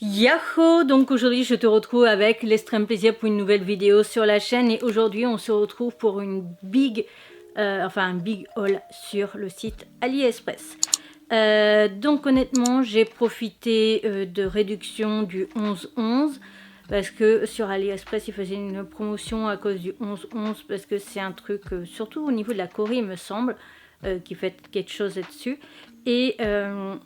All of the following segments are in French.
Yahoo! Donc aujourd'hui je te retrouve avec l'extrême plaisir pour une nouvelle vidéo sur la chaîne et aujourd'hui on se retrouve pour un big haul sur le site AliExpress. Donc honnêtement j'ai profité de réduction du 11-11 parce que sur AliExpress ils faisaient une promotion à cause du 11-11 parce que c'est un truc surtout au niveau de la Corée il me semble qui fait quelque chose là-dessus. Et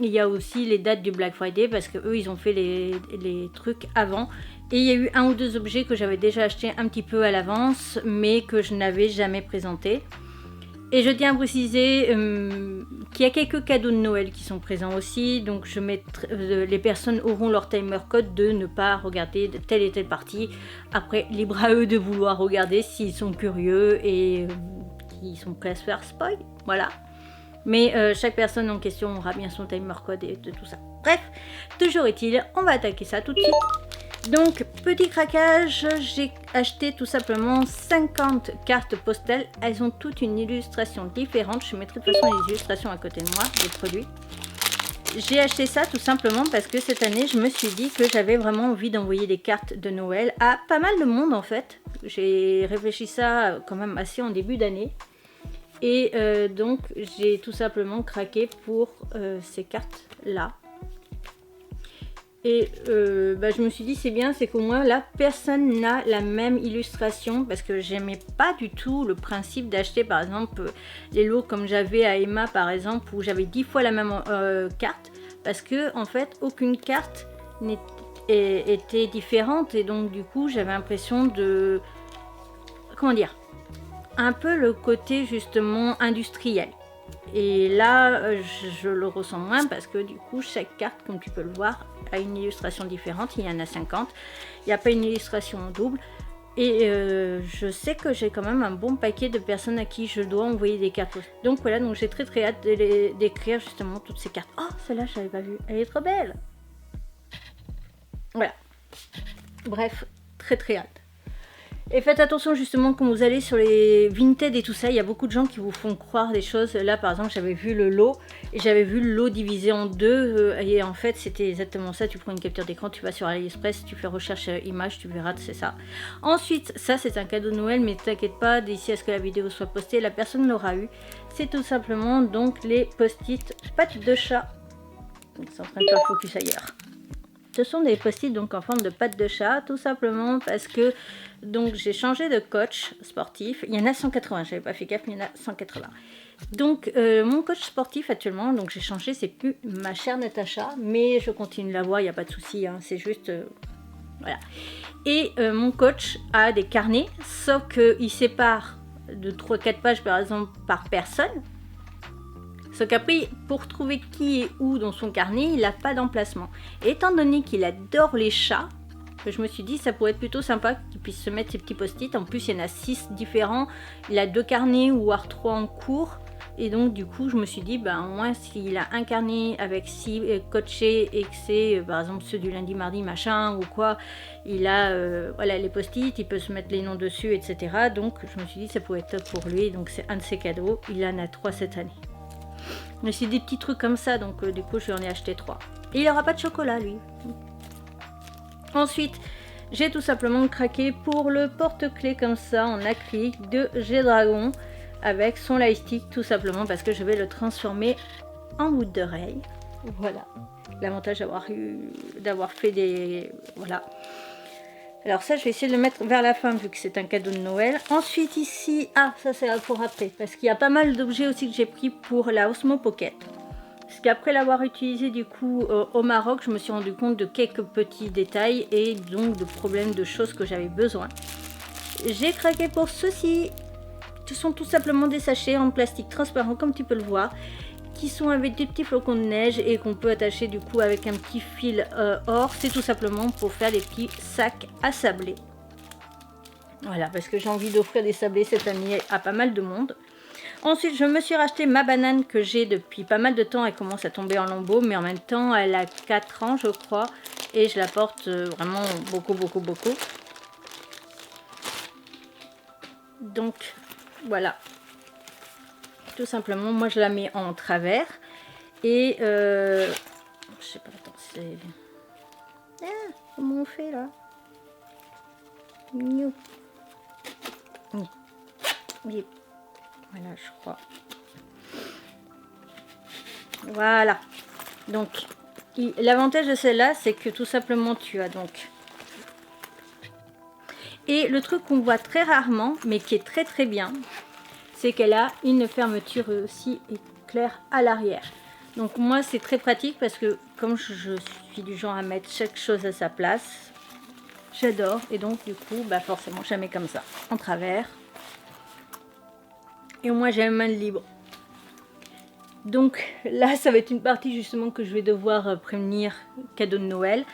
il y a aussi les dates du Black Friday parce que eux ils ont fait les trucs avant. Et il y a eu un ou deux objets que j'avais déjà acheté un petit peu à l'avance mais que je n'avais jamais présenté. Et je tiens à préciser qu'il y a quelques cadeaux de Noël qui sont présents aussi. Donc les personnes auront leur timer code de ne pas regarder de telle et telle partie. Après, libre à eux de vouloir regarder s'ils sont curieux et qu'ils sont prêts à se faire spoil. Voilà. Mais chaque personne en question aura bien son timer code et de tout ça. Bref, toujours est-il, on va attaquer ça tout de suite. Donc, petit craquage, j'ai acheté tout simplement 50 cartes postales. Elles ont toutes une illustration différente. Je mettrai de toute façon les illustrations à côté de moi, des produits. J'ai acheté ça tout simplement parce que cette année, je me suis dit que j'avais vraiment envie d'envoyer des cartes de Noël à pas mal de monde en fait. J'ai réfléchi ça quand même assez en début d'année. Et donc, j'ai tout simplement craqué pour ces cartes-là. Et je me suis dit c'est bien, c'est qu'au moins là personne n'a la même illustration parce que j'aimais pas du tout le principe d'acheter par exemple les lots comme j'avais à Emma par exemple où j'avais 10 fois la même carte parce que en fait aucune carte était différente et donc du coup j'avais l'impression de comment dire un peu le côté justement industriel. Et là, je le ressens moins parce que du coup, chaque carte, comme tu peux le voir, a une illustration différente. Il y en a 50. Il n'y a pas une illustration en double. Et je sais que j'ai quand même un bon paquet de personnes à qui je dois envoyer des cartes. Donc voilà, donc j'ai très hâte d'écrire justement toutes ces cartes. Oh, celle-là, je l'avais pas vue. Elle est trop belle. Voilà. Bref, très hâte. Et faites attention justement quand vous allez sur les Vinted et tout ça, il y a beaucoup de gens qui vous font croire des choses. Là par exemple j'avais vu le lot et j'avais vu le lot divisé en deux et en fait c'était exactement ça. Tu prends une capture d'écran, tu vas sur AliExpress, tu fais recherche image, tu verras, c'est ça. Ensuite ça c'est un cadeau de Noël mais t'inquiète pas, d'ici à ce que la vidéo soit postée, la personne l'aura eu. C'est tout simplement donc les post-it pattes de chat. Ils sont en train de faire focus ailleurs. Ce sont des post-it donc en forme de pattes de chat, tout simplement parce que donc j'ai changé de coach sportif. Il y en a 180, j'avais pas fait gaffe, mais il y en a 180. Donc mon coach sportif actuellement, donc j'ai changé, c'est plus ma chère Natacha, mais je continue de la voir, il n'y a pas de souci, hein, c'est juste voilà. Et mon coach a des carnets, sauf qu'il sépare de 3-4 pages par exemple par personne. Sauf qu'après, pour trouver qui est où dans son carnet, il n'a pas d'emplacement. Et étant donné qu'il adore les chats, je me suis dit ça pourrait être plutôt sympa qu'il puisse se mettre ses petits post-it. En plus, il y en a 6 différents. Il a 2 carnets ou 3 en cours. Et donc, du coup, je me suis dit, au moins, s'il a un carnet avec 6 coachés et que c'est, par exemple, ceux du lundi, mardi, machin ou quoi, il a voilà, les post-it, il peut se mettre les noms dessus, etc. Donc, je me suis dit ça pourrait être top pour lui. Donc, c'est un de ses cadeaux. Il en a 3 cette année. Mais c'est des petits trucs comme ça, donc du coup, je lui en ai acheté 3. Et il n'aura pas de chocolat, lui. Ensuite, j'ai tout simplement craqué pour le porte-clés comme ça en acrylique de G-Dragon avec son lightstick tout simplement parce que je vais le transformer en boucle d'oreille. Voilà. L'avantage d'avoir fait des... Voilà. Alors ça, je vais essayer de le mettre vers la fin vu que c'est un cadeau de Noël. Ensuite ici, ça c'est pour après parce qu'il y a pas mal d'objets aussi que j'ai pris pour la Osmo Pocket. Parce qu'après l'avoir utilisé du coup au Maroc, je me suis rendu compte de quelques petits détails et donc de problèmes de choses que j'avais besoin. J'ai craqué pour ceci. Ce sont tout simplement des sachets en plastique transparent comme tu peux le voir, qui sont avec des petits flocons de neige et qu'on peut attacher du coup avec un petit fil or. C'est tout simplement pour faire des petits sacs à sablés. Voilà, parce que j'ai envie d'offrir des sablés cette année à pas mal de monde. Ensuite, je me suis racheté ma banane que j'ai depuis pas mal de temps. Elle commence à tomber en lambeaux, mais en même temps, elle a 4 ans, je crois. Et je la porte vraiment beaucoup. Donc, voilà. Tout simplement, moi, je la mets en travers. Et je sais pas, attends, c'est... Ah, comment on fait là? Oui. Oui. Voilà, je crois. Voilà. Donc, l'avantage de celle-là, c'est que tout simplement, tu as donc... Et le truc qu'on voit très rarement, mais qui est très très bien, c'est qu'elle a une fermeture aussi éclair à l'arrière. Donc moi, c'est très pratique parce que comme je suis du genre à mettre chaque chose à sa place, j'adore. Et donc du coup, bah forcément, je la mets comme ça, en travers. Et moi, j'ai la main libre. Donc là, ça va être une partie justement que je vais devoir prévenir cadeau de Noël.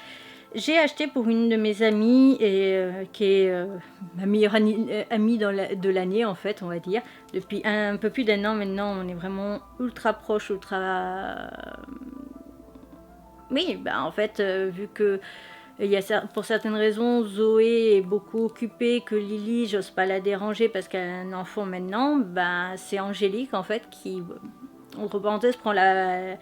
J'ai acheté pour une de mes amies, qui est ma meilleure amie de l'année en fait, on va dire. Depuis un peu plus d'un an maintenant, on est vraiment ultra proche, ultra... Oui, bah en fait, vu que pour certaines raisons, Zoé est beaucoup occupée, que Lily, j'ose pas la déranger parce qu'elle a un enfant maintenant, bah c'est Angélique en fait qui, entre parenthèses, prend la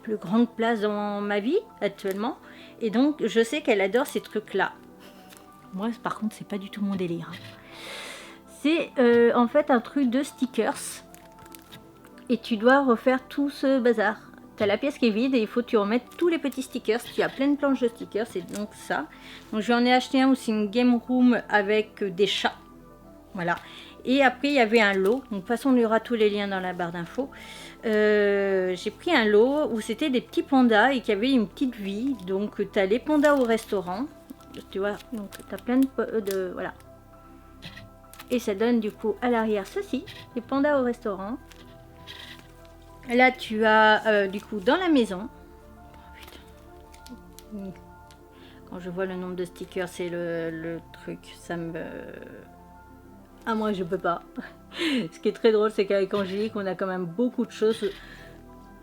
plus grande place dans ma vie actuellement. Et donc, je sais qu'elle adore ces trucs-là. Moi, par contre, c'est pas du tout mon délire. C'est en fait un truc de stickers. Et tu dois refaire tout ce bazar. Tu as la pièce qui est vide et il faut que tu remettes tous les petits stickers. Tu as plein de planches de stickers, c'est donc ça. Donc, j'en ai acheté un où c'est une game room avec des chats. Voilà. Et après, il y avait un lot. Donc, de toute façon, il y aura tous les liens dans la barre d'infos. J'ai pris un lot où c'était des petits pandas et qui avaient une petite vie. Donc, tu as les pandas au restaurant. Tu vois, donc tu as plein de... Voilà. Et ça donne du coup à l'arrière ceci, les pandas au restaurant. Là, tu as du coup dans la maison. Oh, putain. Quand je vois le nombre de stickers, c'est le truc, ça me... Ah, moi, je peux pas. Ce qui est très drôle, c'est qu'avec Angélique, on a quand même beaucoup de choses.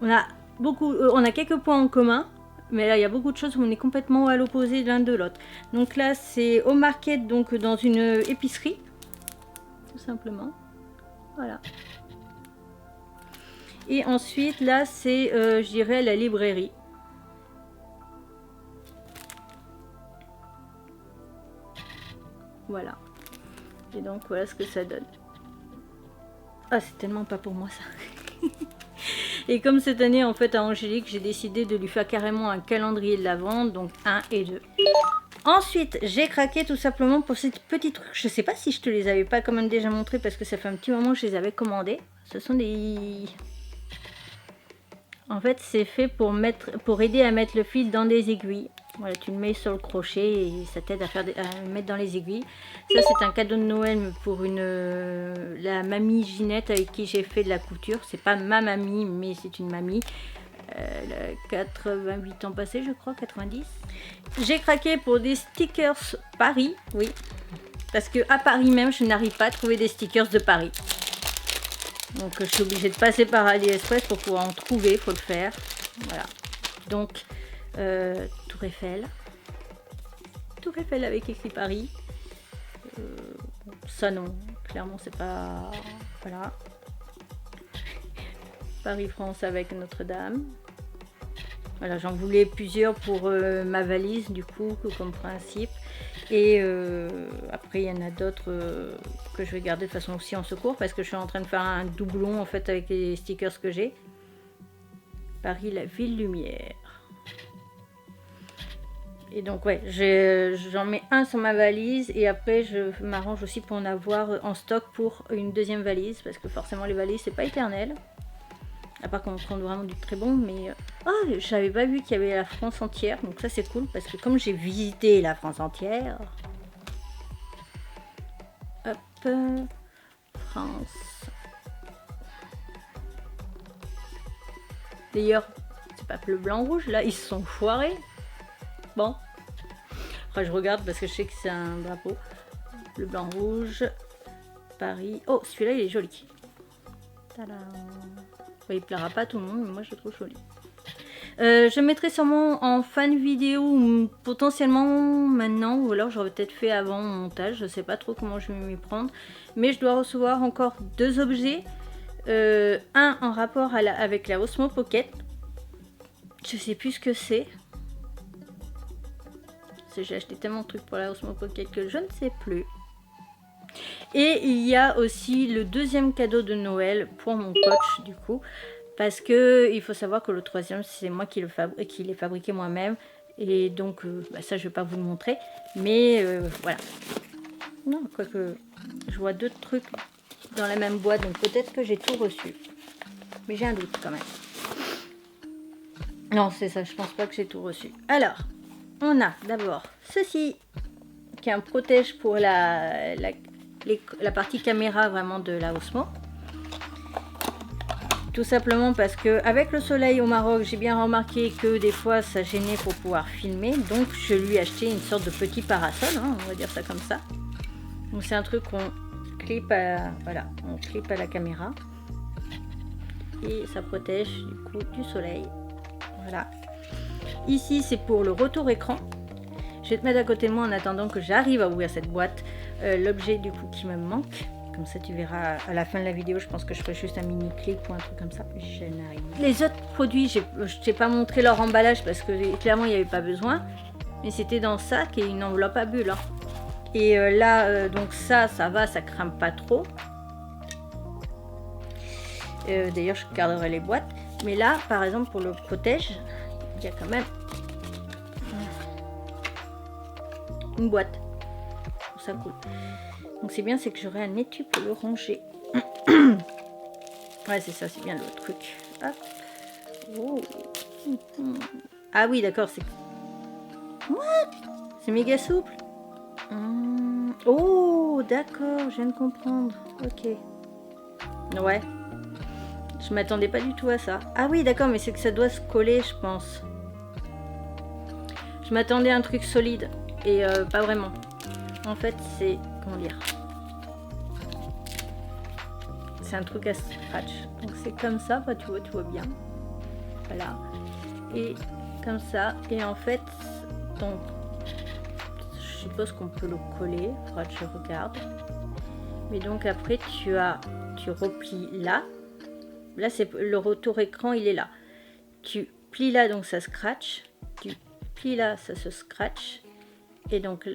On a quelques points en commun, mais là, il y a beaucoup de choses où on est complètement à l'opposé l'un de l'autre. Donc là, c'est au market, donc dans une épicerie, tout simplement. Voilà. Et ensuite, là, c'est, je dirais, la librairie. Voilà. Et donc, voilà ce que ça donne. Ah, c'est tellement pas pour moi, ça. Et comme cette année, en fait, à Angélique, j'ai décidé de lui faire carrément un calendrier de l'Avent, donc 1 et 2. Ensuite, j'ai craqué tout simplement pour ces petits trucs. Je sais pas si je te les avais pas quand même déjà montrés parce que ça fait un petit moment que je les avais commandés. Ce sont des... En fait, c'est fait pour aider à mettre le fil dans des aiguilles. Voilà, tu le mets sur le crochet et ça t'aide à le mettre dans les aiguilles. Ça, c'est un cadeau de Noël pour la mamie Ginette avec qui j'ai fait de la couture. C'est pas ma mamie, mais c'est une mamie. Elle a 88 ans passés, je crois, 90. J'ai craqué pour des stickers Paris, oui. Parce que à Paris même, je n'arrive pas à trouver des stickers de Paris. Donc je suis obligée de passer par AliExpress pour pouvoir en trouver, il faut le faire. Voilà. Donc Tour Eiffel. Tour Eiffel avec écrit Paris. Ça non, clairement c'est pas... Voilà. Paris-France avec Notre-Dame. Voilà, j'en voulais plusieurs pour ma valise du coup, comme principe. Et après, il y en a d'autres que je vais garder de façon aussi en secours parce que je suis en train de faire un doublon en fait avec les stickers que j'ai. Paris, la ville lumière. Et donc ouais, j'en mets un sur ma valise et après je m'arrange aussi pour en avoir en stock pour une deuxième valise parce que forcément les valises c'est pas éternel. À part qu'on prend vraiment du très bon, mais... Oh, j'avais pas vu qu'il y avait la France entière, donc ça c'est cool, parce que comme j'ai visité la France entière... Hop... France... D'ailleurs, c'est pas bleu, blanc, rouge, là, ils se sont foirés. Bon. Après, je regarde parce que je sais que c'est un drapeau. Bleu, blanc, rouge... Paris... Oh, celui-là, il est joli. Tadam. Il plaira pas à tout le monde, mais moi je le trouve joli. Je mettrai sûrement en fin de vidéo, ou potentiellement maintenant, ou alors j'aurais peut-être fait avant mon montage, je sais pas trop comment je vais m'y prendre. Mais je dois recevoir encore 2 objets. Un en rapport avec la Osmo Pocket. Je sais plus ce que c'est. J'ai acheté tellement de trucs pour la Osmo Pocket que je ne sais plus. Et il y a aussi le deuxième cadeau de Noël pour mon coach du coup. Parce que il faut savoir que le troisième c'est moi qui l'ai fabriqué moi-même. Et donc ça je vais pas vous le montrer. Mais voilà. Non, quoique je vois deux trucs dans la même boîte. Donc peut-être que j'ai tout reçu. Mais j'ai un doute quand même. Non c'est ça, je pense pas que j'ai tout reçu. Alors, on a d'abord ceci. Qui est un protège pour la partie caméra vraiment de la Osmo. Tout simplement parce que avec le soleil au Maroc, j'ai bien remarqué que des fois ça gênait pour pouvoir filmer. Donc je lui ai acheté une sorte de petit parasol, hein, on va dire ça comme ça. Donc c'est un truc qu'on clip voilà, on clip à la caméra. Et ça protège du coup du soleil. Voilà. Ici c'est pour le retour écran. Je vais te mettre à côté de moi en attendant que j'arrive à ouvrir cette boîte. L'objet du coup qui me manque. Comme ça tu verras à la fin de la vidéo. Je pense que je ferai juste un mini clic ou un truc comme ça. Je n'arrive. Les autres produits, je t'ai pas montré leur emballage parce que clairement il n'y avait pas besoin. Mais c'était dans ça qui est une enveloppe à bulles. Hein. Et là, donc ça va, ça crame pas trop. D'ailleurs je garderai les boîtes. Mais là, par exemple pour le protège, il y a quand même une boîte. Ça coule. Donc c'est bien, c'est que j'aurai un étui pour le ranger. Ouais, c'est ça, c'est bien le truc. Hop. Oh. Ah oui, d'accord, c'est... What? C'est méga souple. Oh, d'accord, je viens de comprendre. Ok. Ouais. Je m'attendais pas du tout à ça. Ah oui, d'accord, mais c'est que ça doit se coller, je pense. Je m'attendais à un truc solide. Et pas vraiment. En fait, c'est... Comment dire? C'est un truc à scratch. Donc c'est comme ça, bah, tu vois bien. Voilà. Et comme ça. Et en fait, donc... Je suppose qu'on peut le coller. Faudra que je regarde. Mais donc après, tu replies là. Là, c'est le retour écran, il est là. Tu plies là, donc ça scratch. Tu plies là, ça se scratch. Et donc,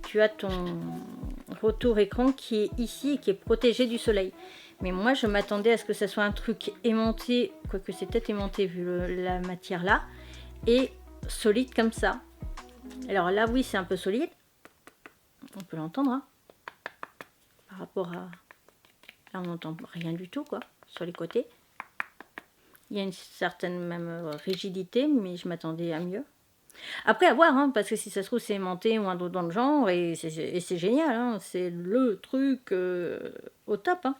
tu as ton retour écran qui est ici et qui est protégé du soleil. Mais moi, je m'attendais à ce que ça soit un truc aimanté, quoique c'est peut-être aimanté vu la matière là, et solide comme ça. Alors là, oui, c'est un peu solide. On peut l'entendre, hein. Par rapport à... Là, on n'entend rien du tout, quoi, sur les côtés. Il y a une certaine même rigidité, mais je m'attendais à mieux. Après, à voir, hein, parce que si ça se trouve, c'est aimanté ou un d'autre dans le genre, et c'est génial, hein, c'est le truc au top. Hein.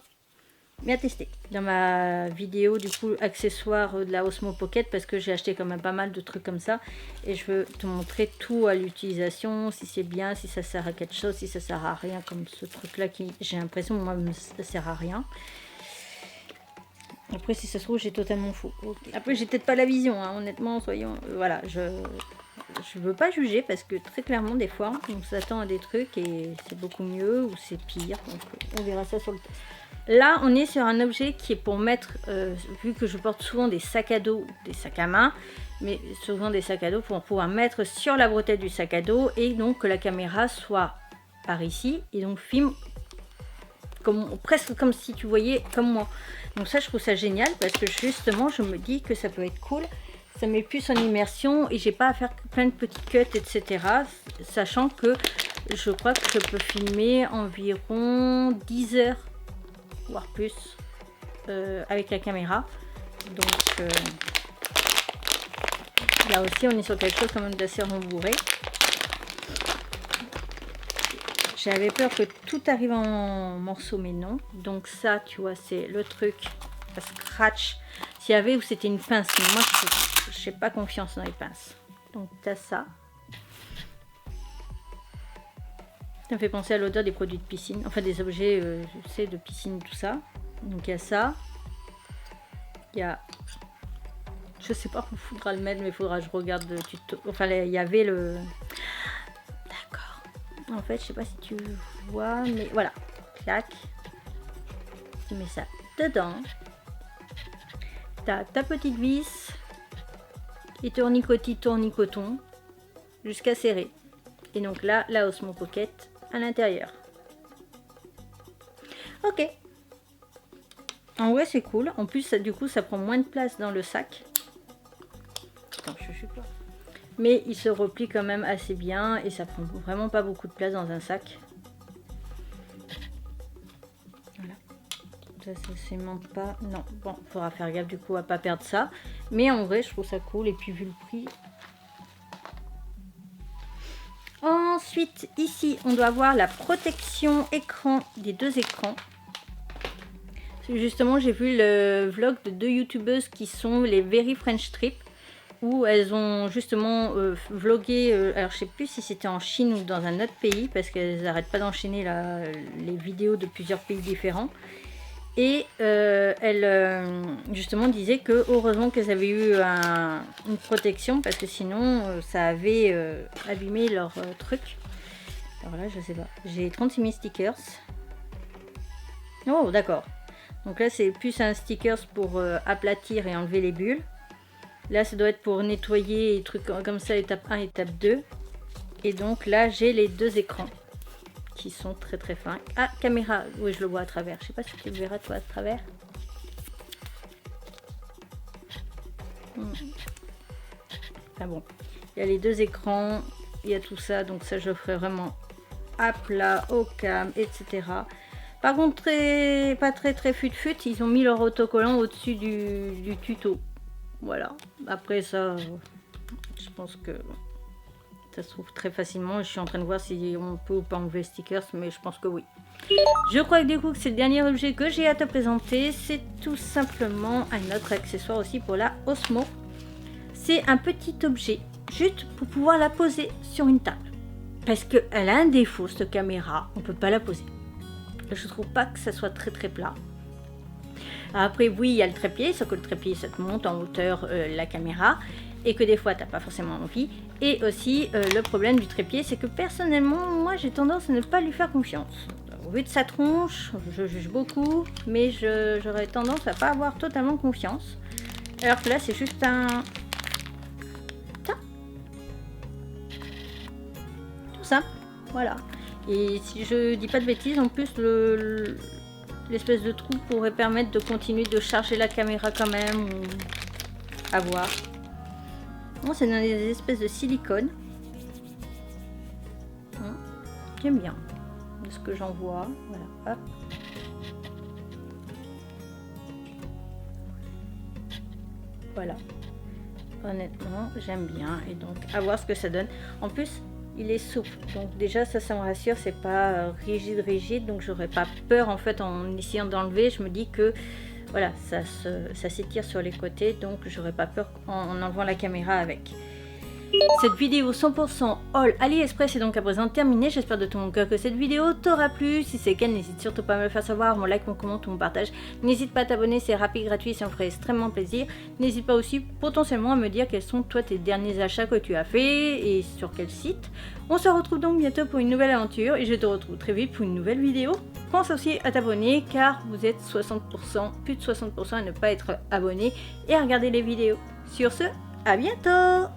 Mais à tester. Dans ma vidéo, du coup, accessoires de la Osmo Pocket, parce que j'ai acheté quand même pas mal de trucs comme ça, et je veux te montrer tout à l'utilisation, si c'est bien, si ça sert à quelque chose, si ça sert à rien, comme ce truc-là qui, j'ai l'impression, moi, ça sert à rien. Après, si ça se trouve, j'ai totalement faux. Okay. Après, j'ai peut-être pas la vision, hein, honnêtement, soyons... voilà, je veux pas juger parce que très clairement, des fois, on s'attend à des trucs et c'est beaucoup mieux ou c'est pire. Donc, on verra ça sur le test. Là, on est sur un objet qui est pour mettre, vu que je porte souvent des sacs à dos, des sacs à main, mais souvent des sacs à dos pour pouvoir mettre sur la bretelle du sac à dos et donc que la caméra soit par ici et donc filme presque comme si tu voyais comme moi. Donc ça, je trouve ça génial parce que justement, je me dis que ça peut être cool. Ça met plus en immersion et j'ai pas à faire plein de petits cuts, etc. Sachant que je crois que je peux filmer environ 10 heures, voire plus, avec la caméra. Donc là aussi, on est sur quelque chose quand même d'assez rembourré. J'avais peur que tout arrive en morceaux, mais non. Donc ça, tu vois, c'est le truc à scratch. S'il y avait ou c'était une pince, mais moi, je n'ai pas confiance dans les pinces. Donc tu as ça. Ça me fait penser à l'odeur des produits de piscine. Enfin, des objets, tu sais, de piscine, tout ça. Donc il y a ça. Il y a... Je sais pas où il faudra le mettre, mais il faudra que je regarde le tuto. Enfin, il y avait le... En fait, je sais pas si tu vois, mais voilà, clac, tu mets ça dedans tu as ta petite vis et tournicoton jusqu'à serrer. Et donc là, la Osmo Pocket à l'intérieur. Ok. En vrai, c'est cool. En plus, du coup, ça prend moins de place dans le sac. Attends, je sais pas. Mais il se replie quand même assez bien et ça prend vraiment pas beaucoup de place dans un sac. Voilà. Ça s'aimente pas. Non, bon, faudra faire gaffe du coup à pas perdre ça. Mais en vrai, je trouve ça cool. Et puis vu le prix. Ensuite, ici, on doit avoir la protection écran des deux écrans. Justement, j'ai vu le vlog de deux youtubeuses qui sont les Very French Trip, où elles ont justement vlogué, alors je sais plus si c'était en Chine ou dans un autre pays, parce qu'elles n'arrêtent pas d'enchaîner les vidéos de plusieurs pays différents. Et elles justement disaient que heureusement qu'elles avaient eu une protection, parce que sinon ça avait abîmé leur truc. Alors là, je sais pas, j'ai 36 000 stickers. Oh, d'accord. Donc là, c'est plus un stickers pour aplatir et enlever les bulles. Là, ça doit être pour nettoyer les trucs comme ça, étape 1, étape 2. Et donc là, j'ai les deux écrans qui sont très très fins. Ah, caméra, oui, je le vois à travers. Je sais pas si tu le verras toi à travers. Ah bon, il y a les deux écrans, il y a tout ça. Donc ça, je ferai vraiment à plat, au calme, etc. Par contre, pas très fut-fut, ils ont mis leur autocollant au-dessus du tuto. Voilà. Après ça, je pense que ça se trouve très facilement. Je suis en train de voir si on peut ou pas enlever les stickers, mais je pense que oui. Je crois que du coup, c'est le dernier objet que j'ai à te présenter. C'est tout simplement un autre accessoire aussi pour la Osmo. C'est un petit objet, juste pour pouvoir la poser sur une table. Parce qu'elle a un défaut, cette caméra, on ne peut pas la poser. Je trouve pas que ça soit très plat. Après oui, il y a le trépied, sauf que le trépied ça te monte en hauteur la caméra et que des fois t'as pas forcément envie. Et aussi le problème du trépied, c'est que personnellement moi j'ai tendance à ne pas lui faire confiance. Au vu de sa tronche, je juge beaucoup, mais j'aurais tendance à pas avoir totalement confiance. Alors que là c'est juste un... Tout simple, voilà. Et si je dis pas de bêtises, en plus l'espèce de trou pourrait permettre de continuer de charger la caméra quand même, ou à voir. Bon, c'est dans des espèces de silicone. J'aime bien de ce que j'en vois. Voilà, hop. Voilà. Honnêtement, j'aime bien. Et donc, à voir ce que ça donne. En plus, il est souple, donc déjà ça me rassure, c'est pas rigide, donc j'aurais pas peur en fait en essayant d'enlever. Je me dis que voilà, ça s'étire sur les côtés, donc j'aurais pas peur en enlevant la caméra avec. Cette vidéo 100% All AliExpress est donc à présent terminée. J'espère de tout mon cœur que cette vidéo t'aura plu. Si c'est le cas, n'hésite surtout pas à me le faire savoir, mon like, mon comment ou mon partage. N'hésite pas à t'abonner, c'est rapide, gratuit, ça me ferait extrêmement plaisir. N'hésite pas aussi potentiellement à me dire quels sont toi tes derniers achats que tu as fait et sur quel site. On se retrouve donc bientôt pour une nouvelle aventure et je te retrouve très vite pour une nouvelle vidéo. Pense aussi à t'abonner car vous êtes 60%, plus de 60% à ne pas être abonné et à regarder les vidéos. Sur ce, à bientôt!